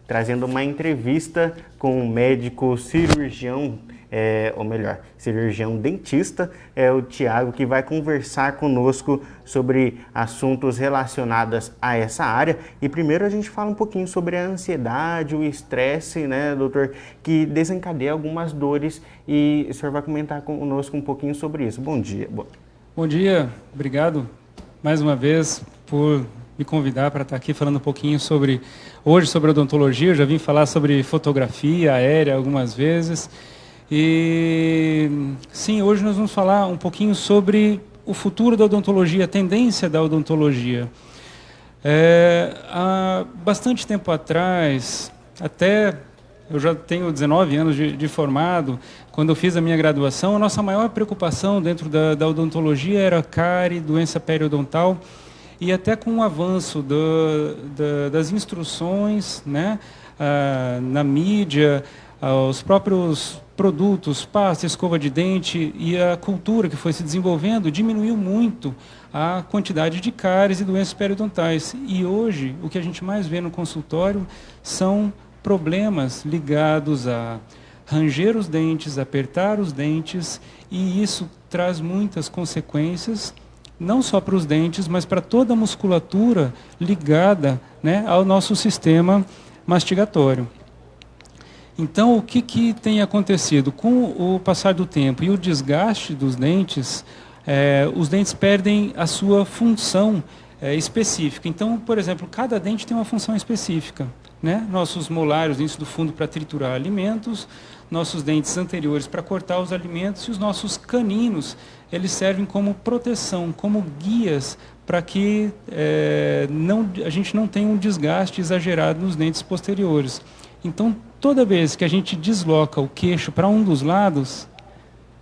trazendo uma entrevista com um médico cirurgião, ou melhor, cirurgião dentista, o Thiago, que vai conversar conosco sobre assuntos relacionados a essa área. E primeiro a gente fala um pouquinho sobre a ansiedade, o estresse, né, doutor, que desencadeia algumas dores, e o senhor vai comentar conosco um pouquinho sobre isso. Bom dia. Bom dia, obrigado mais uma vez por me convidar para estar aqui falando um pouquinho hoje sobre odontologia. Eu já vim falar sobre fotografia aérea algumas vezes. E sim, hoje nós vamos falar um pouquinho sobre o futuro da odontologia, a tendência da odontologia. Há bastante tempo atrás, eu já tenho 19 anos de formado, quando eu fiz a minha graduação, a nossa maior preocupação dentro da odontologia era cárie, doença periodontal, e até com o avanço das instruções, né, na mídia, os próprios produtos, pasta, escova de dente e a cultura que foi se desenvolvendo, diminuiu muito a quantidade de cáries e doenças periodontais. E hoje, o que a gente mais vê no consultório são problemas ligados a ranger os dentes, apertar os dentes, e isso traz muitas consequências, não só para os dentes, mas para toda a musculatura ligada, né, ao nosso sistema mastigatório. Então, o que tem acontecido? Com o passar do tempo e o desgaste dos dentes, os dentes perdem a sua função específica. Então, por exemplo, cada dente tem uma função específica, né? Nossos molares, dentes do fundo para triturar alimentos, nossos dentes anteriores para cortar os alimentos, e os nossos caninos, eles servem como proteção, como guias para que a gente não tenha um desgaste exagerado nos dentes posteriores. Então, toda vez que a gente desloca o queixo para um dos lados,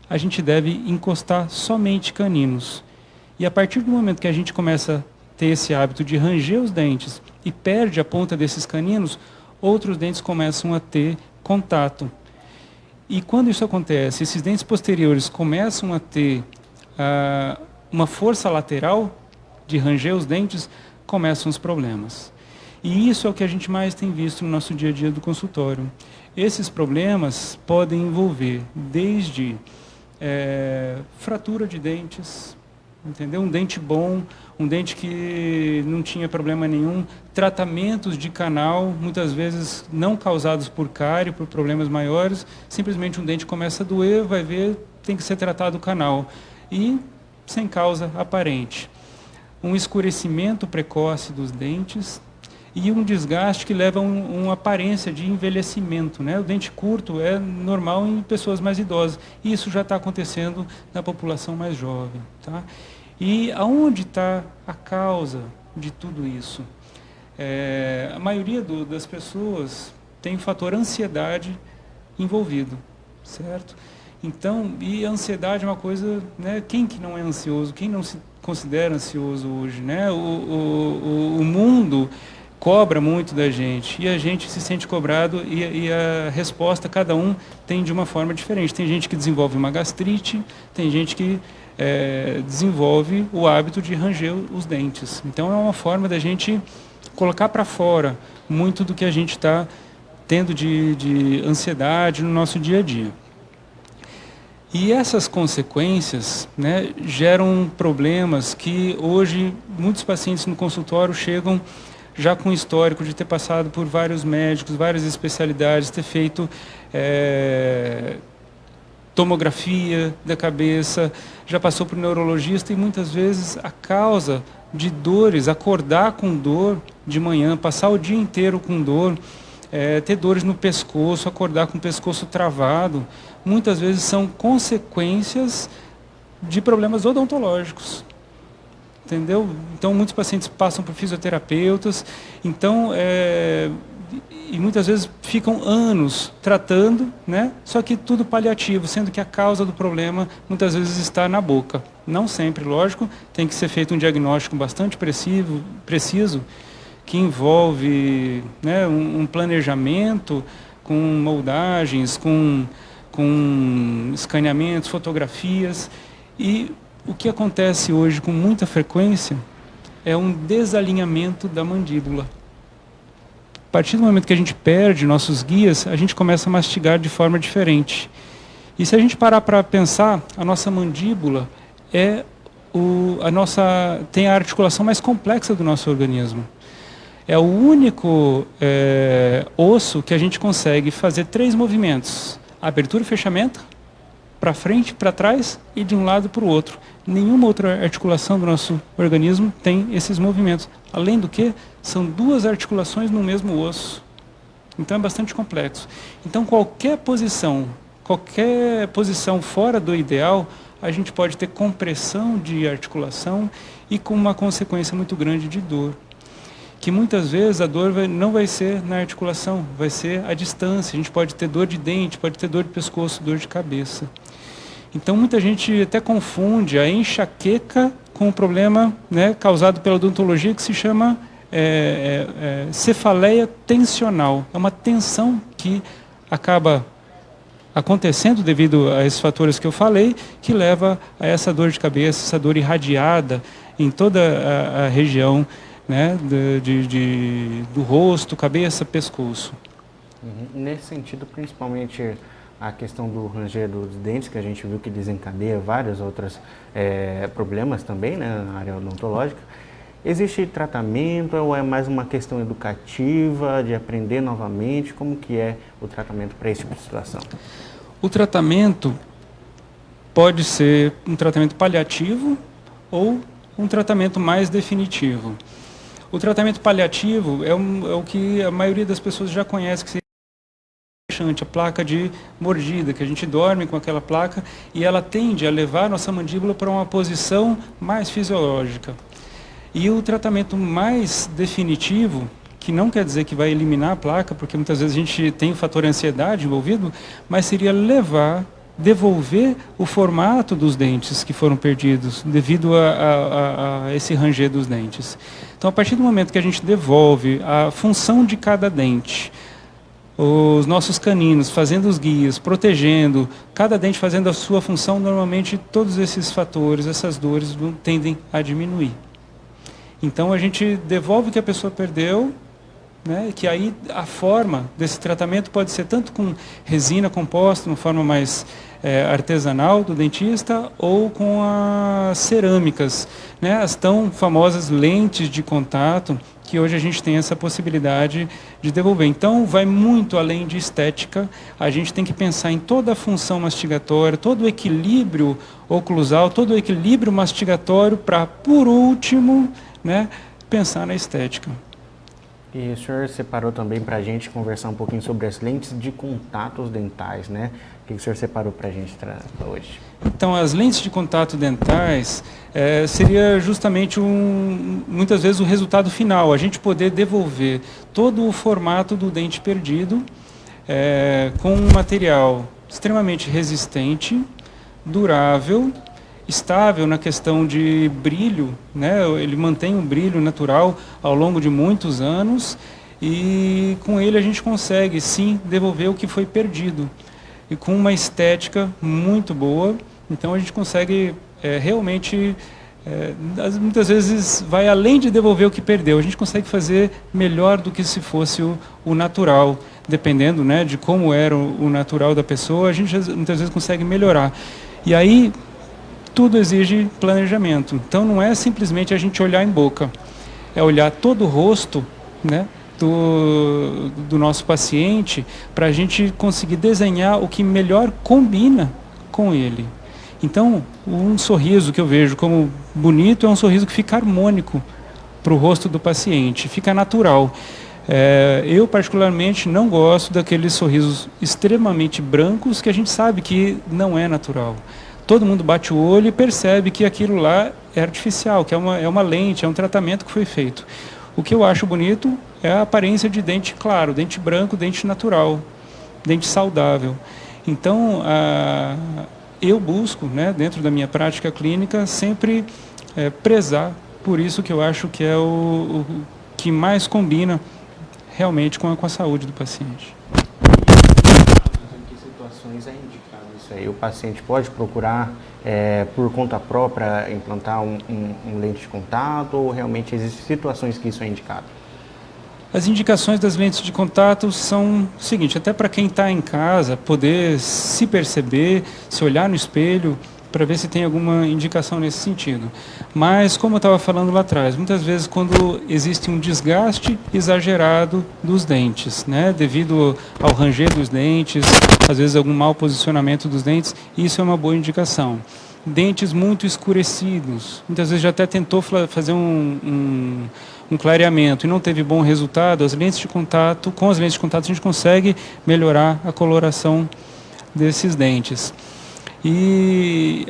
a gente deve encostar somente caninos. E a partir do momento que a gente começa a ter esse hábito de ranger os dentes e perde a ponta desses caninos, outros dentes começam a ter contato. E quando isso acontece, esses dentes posteriores começam a ter uma força lateral de ranger os dentes, começam os problemas. E isso é o que a gente mais tem visto no nosso dia a dia do consultório. Esses problemas podem envolver desde fratura de dentes, entendeu? Um dente bom, um dente que não tinha problema nenhum, tratamentos de canal, muitas vezes não causados por cárie, por problemas maiores, simplesmente um dente começa a doer, vai ver, tem que ser tratado o canal, e sem causa aparente. Um escurecimento precoce dos dentes, e um desgaste que leva a uma aparência de envelhecimento, né? O dente curto é normal em pessoas mais idosas, e isso já está acontecendo na população mais jovem, tá? E aonde está a causa de tudo isso? A maioria das pessoas tem o fator ansiedade envolvido, certo? Então, e a ansiedade é uma coisa, né? Quem que não é ansioso? Quem não se considera ansioso hoje, né? O mundo cobra muito da gente, e a gente se sente cobrado, e a resposta cada um tem de uma forma diferente. Tem gente que desenvolve uma gastrite, tem gente que desenvolve o hábito de ranger os dentes. Então é uma forma da gente colocar para fora muito do que a gente está tendo de ansiedade no nosso dia a dia. E essas consequências, né, geram problemas que hoje muitos pacientes no consultório chegam já com histórico de ter passado por vários médicos, várias especialidades, ter feito tomografia da cabeça, já passou por neurologista, e muitas vezes a causa de dores, acordar com dor de manhã, passar o dia inteiro com dor, ter dores no pescoço, acordar com o pescoço travado, muitas vezes são consequências de problemas odontológicos. Entendeu? Então, muitos pacientes passam por fisioterapeutas, então, e muitas vezes ficam anos tratando, né? Só que tudo paliativo, sendo que a causa do problema muitas vezes está na boca. Não sempre, lógico, tem que ser feito um diagnóstico bastante preciso, que envolve, né, um planejamento com moldagens, com escaneamentos, fotografias. E o que acontece hoje com muita frequência é um desalinhamento da mandíbula. partir do momento que a gente perde nossos guias, a gente começa a mastigar de forma diferente. E se a gente parar para pensar, a nossa mandíbula tem a articulação mais complexa do nosso organismo. É o único osso que a gente consegue fazer 3 movimentos: abertura e fechamento, para frente, para trás e de um lado para o outro. Nenhuma outra articulação do nosso organismo tem esses movimentos. Além do que, são 2 articulações no mesmo osso. Então é bastante complexo. Então qualquer posição fora do ideal, a gente pode ter compressão de articulação e com uma consequência muito grande de dor. Que muitas vezes a dor não vai ser na articulação, vai ser à distância. A gente pode ter dor de dente, pode ter dor de pescoço, dor de cabeça. Então muita gente até confunde a enxaqueca com o problema, né, causado pela odontologia, que se chama cefaleia tensional. É uma tensão que acaba acontecendo devido a esses fatores que eu falei, que leva a essa dor de cabeça, essa dor irradiada em toda a região, né, do rosto, cabeça, pescoço. Nesse sentido, principalmente a questão do ranger dos dentes, que a gente viu que desencadeia vários outros problemas também, né, na área odontológica. Existe tratamento ou é mais uma questão educativa, de aprender novamente? Como que é o tratamento para esse tipo de situação? O tratamento pode ser um tratamento paliativo ou um tratamento mais definitivo. O tratamento paliativo é o que a maioria das pessoas já conhece, que seria a placa de mordida, que a gente dorme com aquela placa e ela tende a levar a nossa mandíbula para uma posição mais fisiológica. E o tratamento mais definitivo, que não quer dizer que vai eliminar a placa, porque muitas vezes a gente tem o fator ansiedade envolvido, mas seria devolver o formato dos dentes que foram perdidos devido a esse ranger dos dentes. Então, a partir do momento que a gente devolve a função de cada dente, os nossos caninos fazendo os guias, protegendo, cada dente fazendo a sua função, normalmente todos esses fatores, essas dores tendem a diminuir. Então a gente devolve o que a pessoa perdeu, né, que aí a forma desse tratamento pode ser tanto com resina composta, uma forma mais artesanal do dentista, ou com as cerâmicas, né, as tão famosas lentes de contato, que hoje a gente tem essa possibilidade de devolver. Então vai muito além de estética, a gente tem que pensar em toda a função mastigatória, todo o equilíbrio oclusal, todo o equilíbrio mastigatório para, por último, né, pensar na estética. E o senhor separou também para a gente conversar um pouquinho sobre as lentes de contatos dentais, né? O que o senhor separou para a gente hoje? Então, as lentes de contato dentais seria justamente muitas vezes o resultado final, a gente poder devolver todo o formato do dente perdido com um material extremamente resistente, durável, estável na questão de brilho, né? Ele mantém um brilho natural ao longo de muitos anos e com ele a gente consegue sim devolver o que foi perdido e com uma estética muito boa. Então a gente consegue realmente, muitas vezes vai além de devolver o que perdeu, a gente consegue fazer melhor do que se fosse o natural, dependendo, né, de como era o natural da pessoa, a gente muitas vezes consegue melhorar. E aí tudo exige planejamento. Então não é simplesmente a gente olhar em boca, é olhar todo o rosto, né, do nosso paciente, para a gente conseguir desenhar o que melhor combina com ele. Então, um sorriso que eu vejo como bonito é um sorriso que fica harmônico para o rosto do paciente, fica natural. Eu particularmente não gosto daqueles sorrisos extremamente brancos que a gente sabe que não é natural. Todo mundo bate o olho e percebe que aquilo lá é artificial, que é uma lente, é um tratamento que foi feito. O que eu acho bonito é a aparência de dente claro, dente branco, dente natural, dente saudável. Então, eu busco, né, dentro da minha prática clínica, sempre prezar por isso que eu acho que é o que mais combina realmente com a saúde do paciente. Em que situações é indicado isso aí? O paciente pode procurar por conta própria implantar um lente de contato ou realmente existem situações que isso é indicado? As indicações das lentes de contato são o seguinte, até para quem está em casa, poder se perceber, se olhar no espelho, para ver se tem alguma indicação nesse sentido. Mas, como eu estava falando lá atrás, muitas vezes quando existe um desgaste exagerado dos dentes, né, devido ao ranger dos dentes, às vezes algum mau posicionamento dos dentes, isso é uma boa indicação. Dentes muito escurecidos, muitas vezes já até tentou fazer um clareamento e não teve bom resultado, as lentes de contato, com as lentes de contato a gente consegue melhorar a coloração desses dentes. E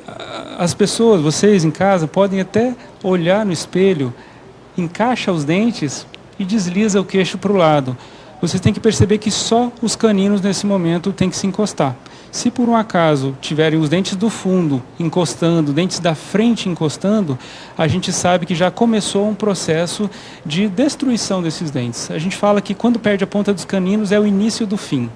as pessoas, vocês em casa, podem até olhar no espelho, encaixa os dentes e desliza o queixo para o lado. Vocês têm que perceber que só os caninos nesse momento têm que se encostar. Se por um acaso tiverem os dentes do fundo encostando, dentes da frente encostando, a gente sabe que já começou um processo de destruição desses dentes. A gente fala que quando perde a ponta dos caninos é o início do fim.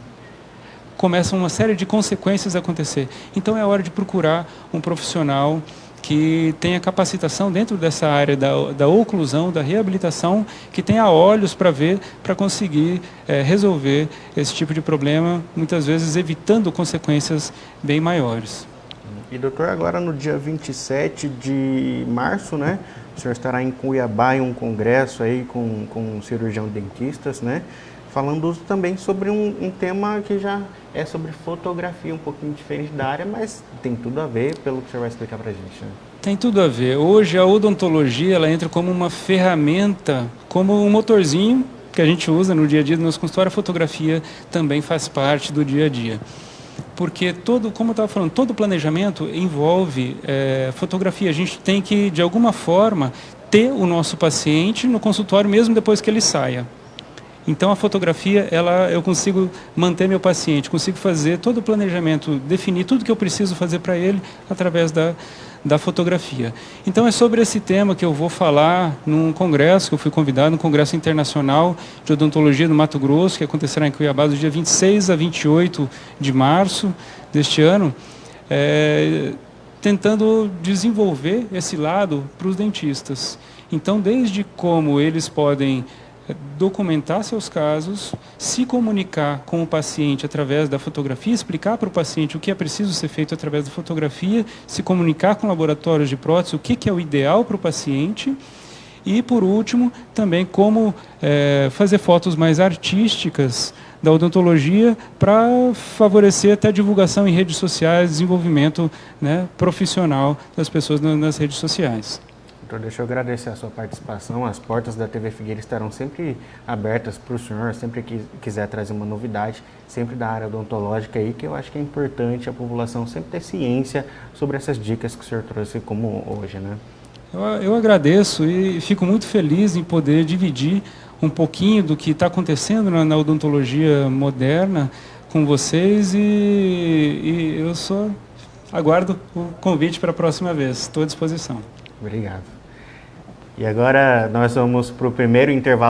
Começam uma série de consequências a acontecer. Então é hora de procurar um profissional que tenha capacitação dentro dessa área da oclusão, da reabilitação, que tenha olhos para ver, para conseguir resolver esse tipo de problema, muitas vezes evitando consequências bem maiores. E doutor, agora no dia 27 de março, né, o senhor estará em Cuiabá em um congresso aí com cirurgião dentistas, né, falando também sobre um tema que já é sobre fotografia, um pouquinho diferente da área, mas tem tudo a ver, pelo que o senhor vai explicar para a gente, né? Tem tudo a ver. Hoje a odontologia ela entra como uma ferramenta, como um motorzinho que a gente usa no dia a dia do nosso consultório. A fotografia também faz parte do dia a dia. Porque como eu estava falando, todo planejamento envolve fotografia. A gente tem que, de alguma forma, ter o nosso paciente no consultório mesmo depois que ele saia. Então a fotografia, eu consigo manter meu paciente, consigo fazer todo o planejamento, definir tudo que eu preciso fazer para ele através da fotografia. Então é sobre esse tema que eu vou falar num congresso, que eu fui convidado, um congresso internacional de odontologia do Mato Grosso, que acontecerá em Cuiabá do dia 26 a 28 de março deste ano, tentando desenvolver esse lado para os dentistas. Então, desde como eles podem documentar seus casos, se comunicar com o paciente através da fotografia, explicar para o paciente o que é preciso ser feito através da fotografia, se comunicar com laboratórios de prótese, o que é o ideal para o paciente e, por último, também como fazer fotos mais artísticas da odontologia para favorecer até a divulgação em redes sociais, desenvolvimento, né, profissional das pessoas nas redes sociais. Doutor, deixa eu agradecer a sua participação. As portas da TV Figueira estarão sempre abertas para o senhor, sempre que quiser trazer uma novidade, sempre da área odontológica aí, que eu acho que é importante a população sempre ter ciência sobre essas dicas que o senhor trouxe como hoje, né? Eu agradeço e fico muito feliz em poder dividir um pouquinho do que está acontecendo na odontologia moderna com vocês e eu só aguardo o convite para a próxima vez. Estou à disposição. Obrigado. E agora nós vamos para o primeiro intervalo.